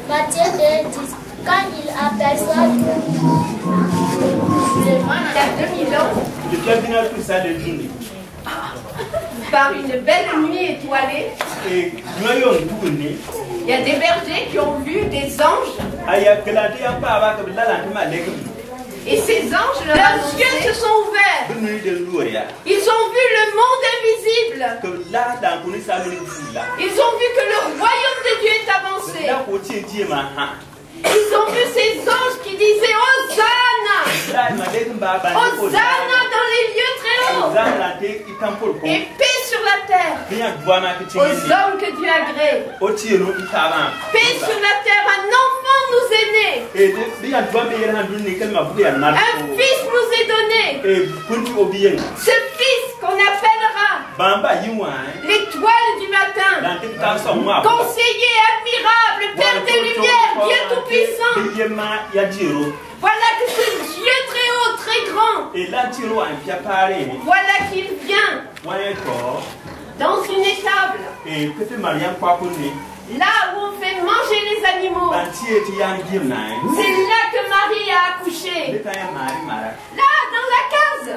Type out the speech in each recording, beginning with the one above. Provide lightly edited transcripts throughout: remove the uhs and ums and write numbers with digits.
Matthieu 10, quand il aperçoit il y a 2000 ans, par une belle nuit étoilée, il y a des bergers qui ont vu des anges. Et ces anges, leurs yeux se sont ouverts. Ils ont vu le monde invisible. Ils ont vu que le royaume de Dieu est avancé. Ils ont vu ces anges qui disaient Hosanna, Hosanna dans les lieux très hauts, et paix sur la terre aux hommes que Dieu agrée. Paix sur la terre, un enfant nous est né, un fils nous est donné. Ce fils qu'on appellera l'étoile du matin, conseiller admirable, Père des lumières, Dieu tout-puissant. Voilà que ce Dieu très haut, très grand, voilà qu'il vient dans une étable, là où on fait manger les animaux. C'est là que Marie a accouché. Là, dans la case.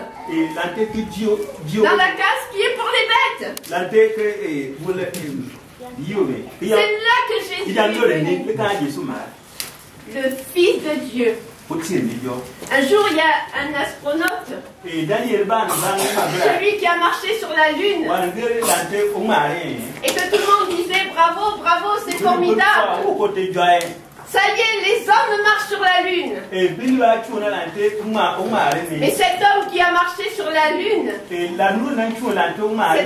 Dans la case qui est pour les bêtes. C'est là que Jésus est venu, le Fils de Dieu. Un jour, il y a un astronaute, celui qui a marché sur la Lune, et que tout le monde disait bravo, bravo, c'est formidable. Ça y est, les hommes marchent sur la Lune. Et cet homme qui a marché sur la Lune, cette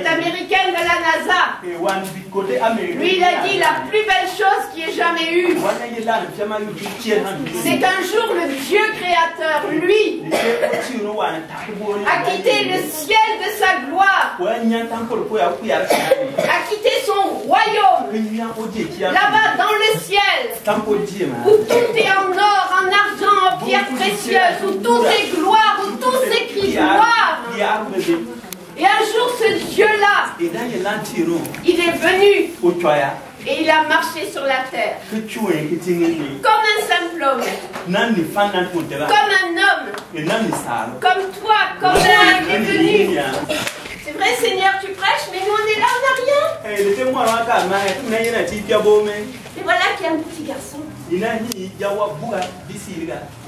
américaine de la NASA, lui il a dit la plus belle chose qu'il ait jamais eue, c'est qu'un jour le Dieu créateur, lui, a quitté le ciel de sa gloire, a quitté son royaume, là-bas dans le ciel, où tout est en or, en argent, en pierres précieuses, où tout est gloire, où tout s'écrit gloire. Et un jour, ce Dieu-là, il est venu et il a marché sur la terre comme un simple homme, comme un homme, comme toi, comme moi, il est venu. C'est vrai, Seigneur, tu prêches, mais nous on est là, on n'a rien. Et voilà qu'il y a un petit garçon.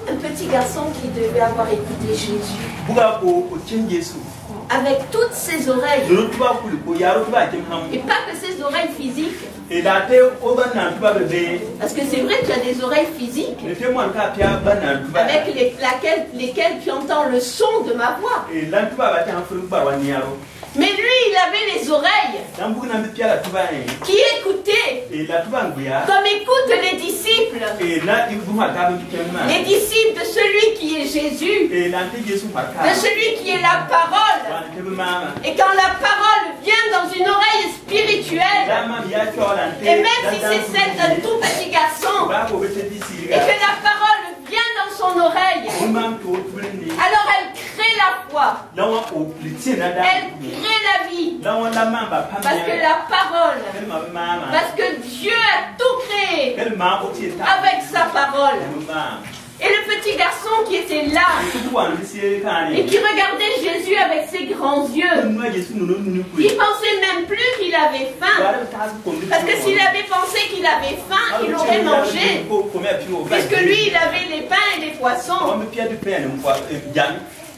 Un petit garçon qui devait avoir écouté Jésus. Avec toutes ses oreilles. Et pas que ses oreilles physiques. Parce que c'est vrai que tu as des oreilles physiques avec lesquelles tu entends le son de ma voix. Mais lui, il avait les oreilles qui écoutaient, comme écoutent les disciples. Les disciples de celui qui est Jésus, de celui qui est la parole. Et quand la parole vient dans une oreille spirituelle, et même si c'est celle d'un tout petit garçon, et que la parole vient dans son oreille, alors elle crée la foi, elle crée la vie, parce que la parole, parce que Dieu a tout créé avec sa parole. Et le petit petit garçon qui était là et qui regardait Jésus avec ses grands yeux. Il pensait même plus qu'il avait faim. Parce que s'il avait pensé qu'il avait faim, il aurait mangé. Puisque lui, il avait les pains et les poissons.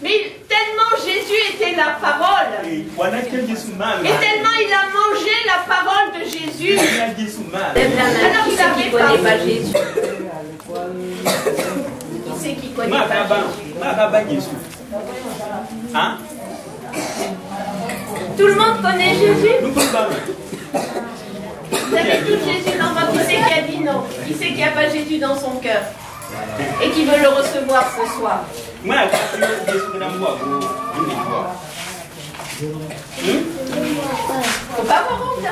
Mais tellement Jésus était la parole, et tellement il a mangé la parole de Jésus, alors il n'avait pas Jésus. Qui c'est qui connaît pas Jésus? Hein? Tout le monde connaît Jésus? Vous avez tout Jésus dans votre... Qui c'est qui a dit non? Qui c'est qui n'a pas Jésus dans son cœur? Et qui veut le recevoir ce soir? Faut pas avoir honte.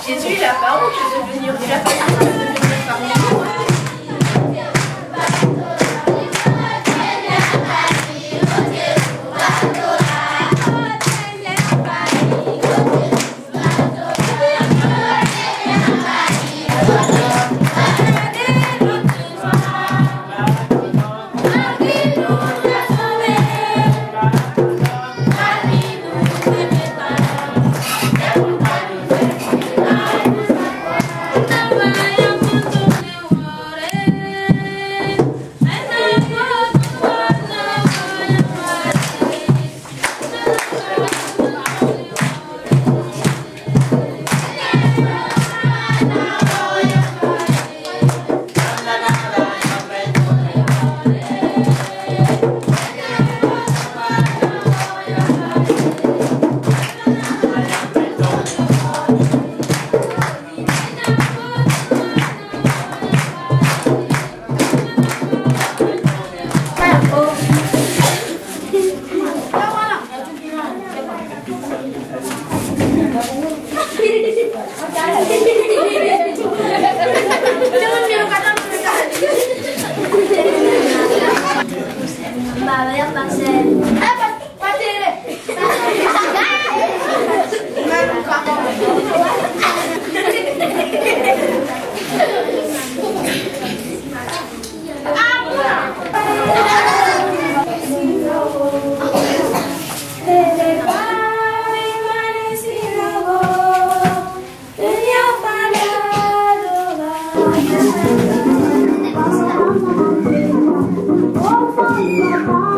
Jésus, il n'a pas honte de devenir, il n'a pas honte de devenir parmi nous. Oh,